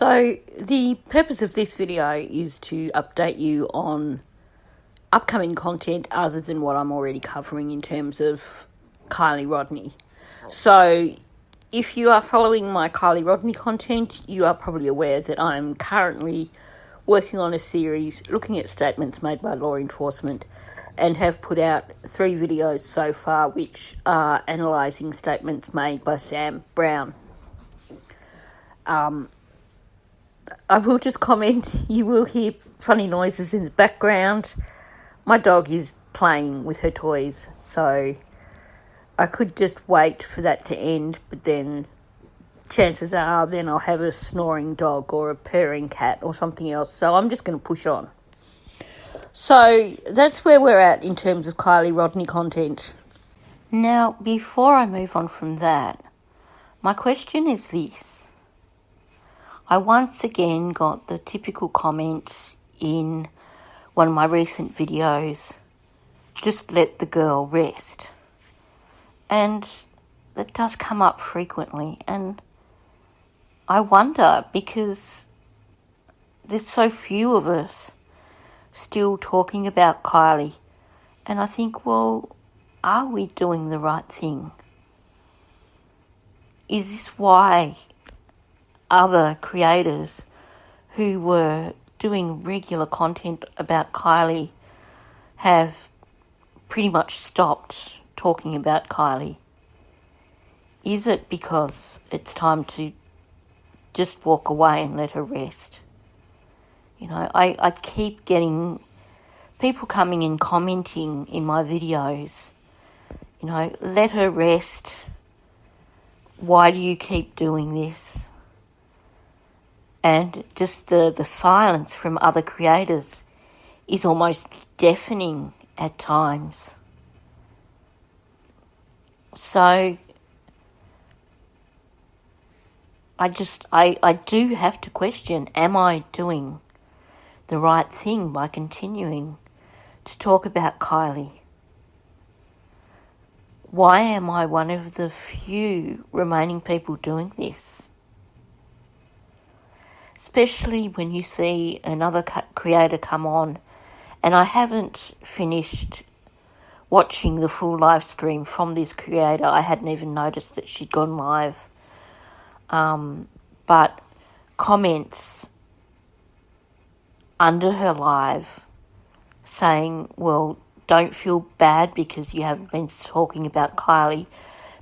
So the purpose of this video is to update you on upcoming content other than what I'm already covering in terms of Kylie Rodney. So if you are following my Kylie Rodney content, you are probably aware that I'm currently working on a series looking at statements made by law enforcement and have put out 3 videos so far which are analysing statements made by Sam Brown. I will just comment, you will hear funny noises in the background. My dog is playing with her toys, so I could just wait for that to end, but then chances are then I'll have a snoring dog or a purring cat or something else, so I'm just going to push on. So that's where we're at in terms of Kylie Rodney content. Now, before I move on from that, my question is this. I once again got the typical comment in one of my recent videos, just let the girl rest. And that does come up frequently, and I wonder because there's so few of us still talking about Kylie, and I think, well, are we doing the right thing? Is this why other creators who were doing regular content about Kylie have pretty much stopped talking about Kylie? Is it because it's time to just walk away and let her rest? You know, I keep getting people coming in commenting in my videos, you know, let her rest. Why do you keep doing this? And just the silence from other creators is almost deafening at times. So I do have to question, am I doing the right thing by continuing to talk about Kylie? Why am I one of the few remaining people doing this? Especially when you see another creator come on, and I haven't finished watching the full live stream from this creator. I hadn't even noticed that she'd gone live. But comments under her live saying, well, don't feel bad because you haven't been talking about Kylie,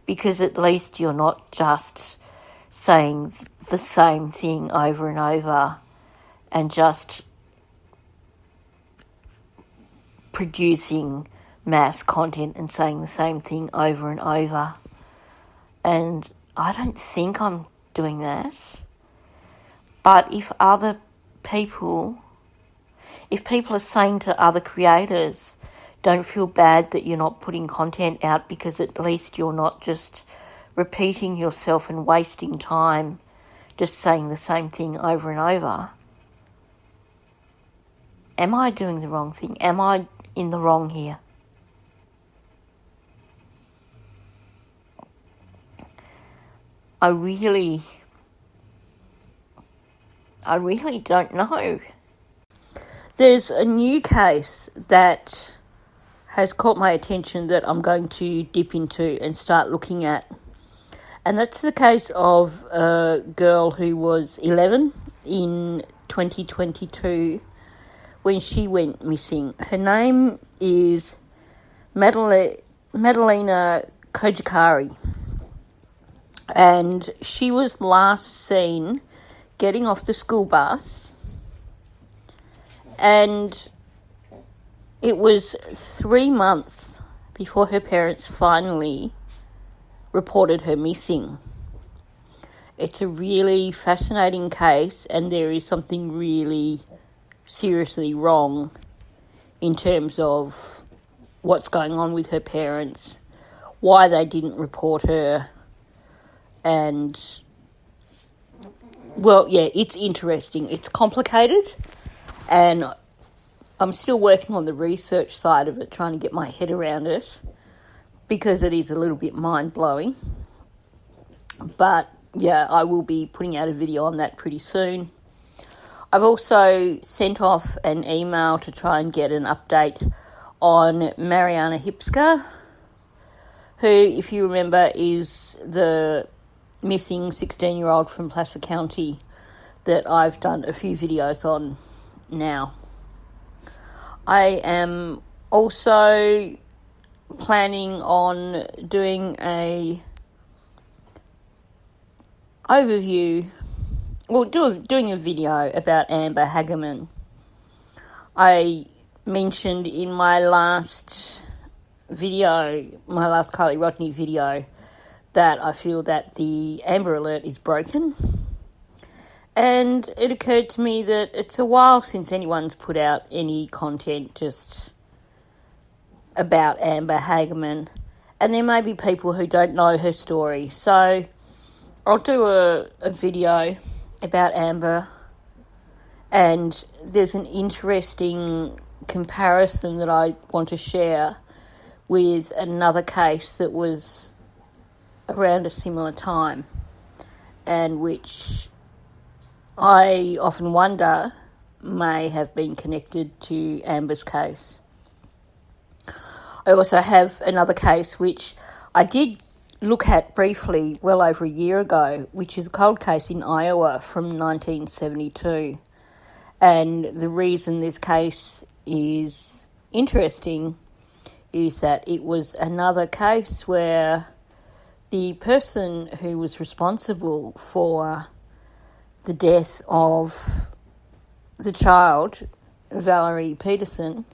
because at least you're not just saying the same thing over and over and just producing mass content and saying the same thing over and over. And I don't think I'm doing that. But if people are saying to other creators, don't feel bad that you're not putting content out because at least you're not just repeating yourself and wasting time just saying the same thing over and over. Am I doing the wrong thing? Am I in the wrong here? I really don't know. There's a new case that has caught my attention that I'm going to dip into and start looking at. And that's the case of a girl who was 11 in 2022 when she went missing. Her name is Madalena Kojikari. And she was last seen getting off the school bus, and it was 3 months before her parents finally reported her missing. It's a really fascinating case, and there is something really seriously wrong in terms of what's going on with her parents, why they didn't report her, and, well, yeah, it's interesting. It's complicated, and I'm still working on the research side of it, trying to get my head around it, because it is a little bit mind-blowing. But, yeah, I will be putting out a video on that pretty soon. I've also sent off an email to try and get an update on Mariana Hipska, who, if you remember, is the missing 16-year-old from Placer County that I've done a few videos on now. I am also planning on doing a overview, doing a video about Amber Hagerman. I mentioned in my last Kylie Rodney video, that I feel that the Amber Alert is broken. And it occurred to me that it's a while since anyone's put out any content just about Amber Hagerman. And there may be people who don't know her story. So I'll do a video about Amber, and there's an interesting comparison that I want to share with another case that was around a similar time, and which I often wonder may have been connected to Amber's case. I also have another case which I did look at briefly well over a year ago, which is a cold case in Iowa from 1972. And the reason this case is interesting is that it was another case where the person who was responsible for the death of the child, Valerie Peterson,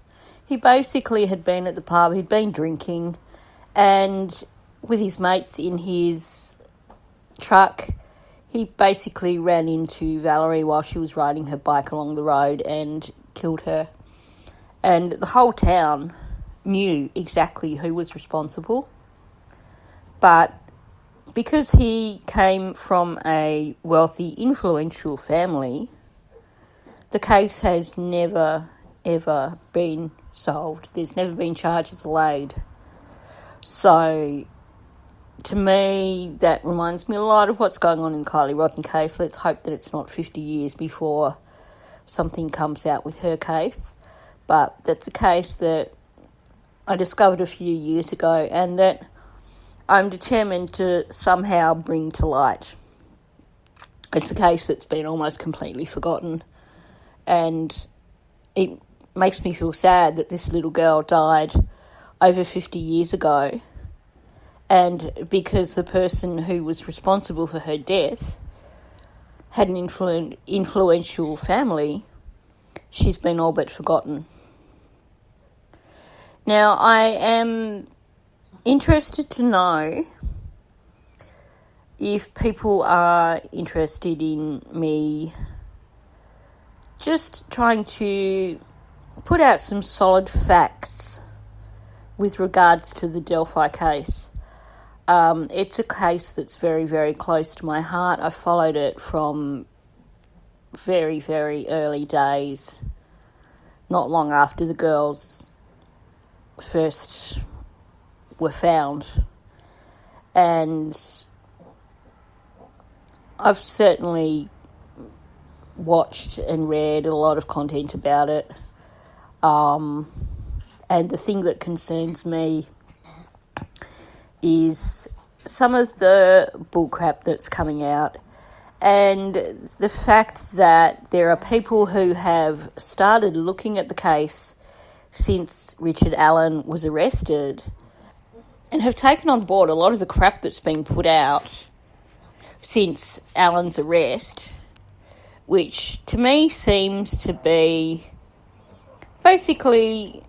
he basically had been at the pub, he'd been drinking, and with his mates in his truck, he basically ran into Valerie while she was riding her bike along the road and killed her. And the whole town knew exactly who was responsible. But because he came from a wealthy, influential family, the case has never, ever been solved. There's never been charges laid. So, to me, that reminds me a lot of what's going on in the Kylie Rodney case. Let's hope that it's not 50 years before something comes out with her case. But that's a case that I discovered a few years ago and that I'm determined to somehow bring to light. It's a case that's been almost completely forgotten, and it makes me feel sad that this little girl died over 50 years ago, and because the person who was responsible for her death had an influential family, she's been all but forgotten. Now, I am interested to know if people are interested in me just trying to put out some solid facts with regards to the Delphi case. It's a case that's very, very close to my heart. I followed it from very, very early days, not long after the girls first were found. And I've certainly watched and read a lot of content about it. And the thing that concerns me is some of the bullcrap that's coming out, and the fact that there are people who have started looking at the case since Richard Allen was arrested and have taken on board a lot of the crap that's been put out since Allen's arrest, which to me seems to be basically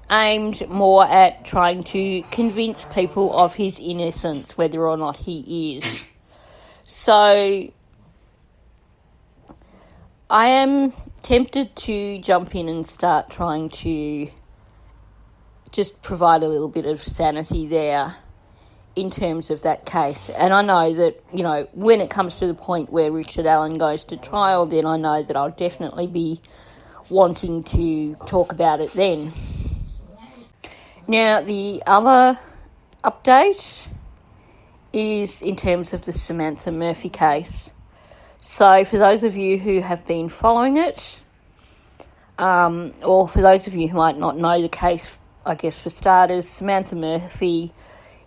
aimed more at trying to convince people of his innocence, whether or not he is. So I am tempted to jump in and start trying to just provide a little bit of sanity there in terms of that case. And I know that, you know, when it comes to the point where Richard Allen goes to trial, then I know that I'll definitely be wanting to talk about it then. Now, the other update is in terms of the Samantha Murphy case. So for those of you who have been following it, or for those of you who might not know the case, I guess for starters, Samantha Murphy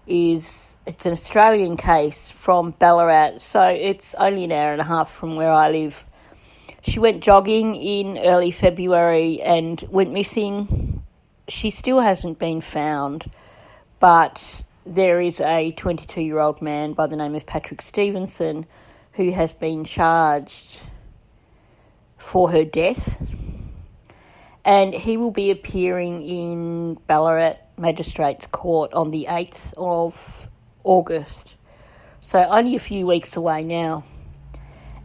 it's an Australian case from Ballarat, so it's only an hour and a half from where I live. She went jogging in early February and went missing. She still hasn't been found, but there is a 22-year-old man by the name of Patrick Stevenson who has been charged for her death, and he will be appearing in Ballarat Magistrates Court on the 8th of August, so only a few weeks away now.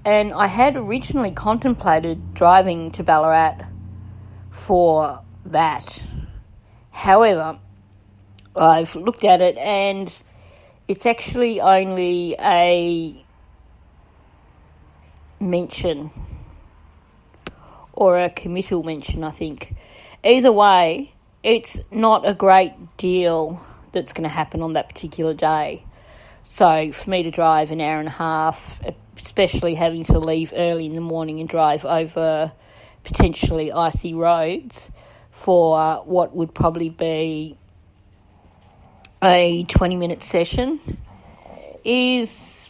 And I had originally contemplated driving to Ballarat for that. However, I've looked at it and it's actually only a mention or a committal mention, I think. Either way, it's not a great deal that's going to happen on that particular day. So for me to drive an hour and a half, especially having to leave early in the morning and drive over potentially icy roads for what would probably be a 20-minute session is,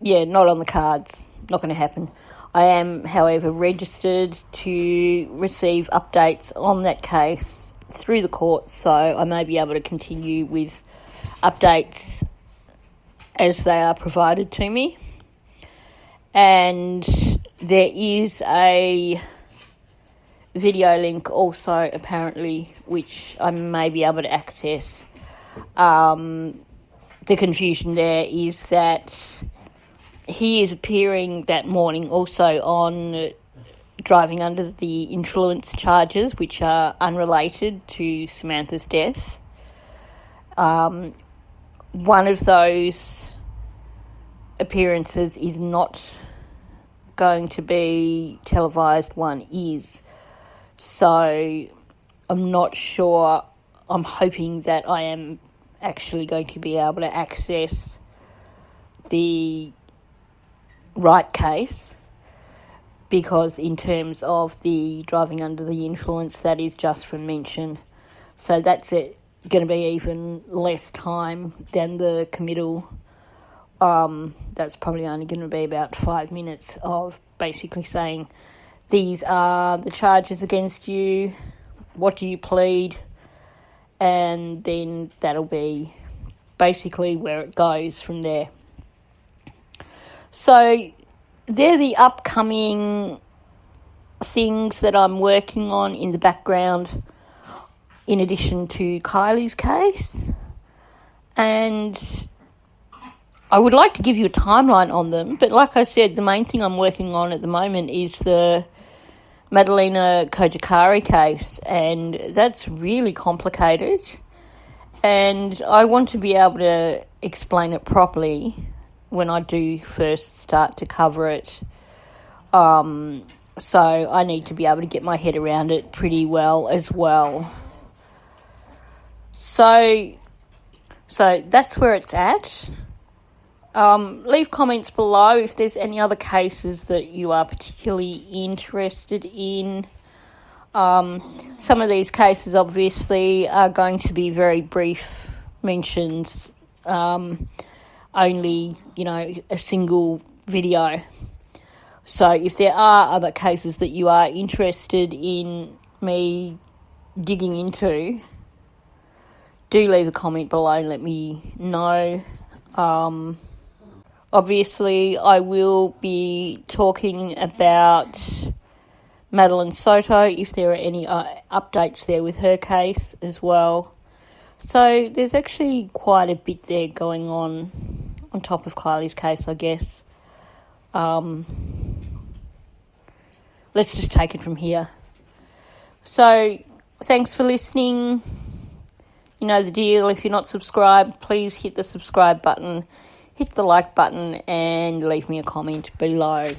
not on the cards. Not going to happen. I am, however, registered to receive updates on that case through the court, so I may be able to continue with updates as they are provided to me. And there is a video link also, apparently, which I may be able to access. The confusion there is that he is appearing that morning also on driving under the influence charges, which are unrelated to Samantha's death. One of those appearances is not going to be televised, one is. So I'm not sure. I'm hoping that I am actually going to be able to access the right case, because in terms of the driving under the influence, that is just for mention. So that's it. Going to be even less time than the committal. That's probably only going to be about 5 minutes of basically saying, these are the charges against you, what do you plead? And then that'll be basically where it goes from there. So they're the upcoming things that I'm working on in the background, in addition to Kylie's case. And I would like to give you a timeline on them, but like I said, the main thing I'm working on at the moment is the Madalina Kojakari case, and that's really complicated. And I want to be able to explain it properly when I do first start to cover it. So I need to be able to get my head around it pretty well as well. So that's where it's at. Leave comments below if there's any other cases that you are particularly interested in. Some of these cases obviously are going to be very brief mentions, only, a single video. So if there are other cases that you are interested in me digging into, do leave a comment below and let me know. Obviously, I will be talking about Madeline Soto if there are any updates there with her case as well. So there's actually quite a bit there going on top of Kylie's case, I guess. Let's just take it from here. So thanks for listening. You know the deal. If you're not subscribed, please hit the subscribe button, hit the like button, and leave me a comment below.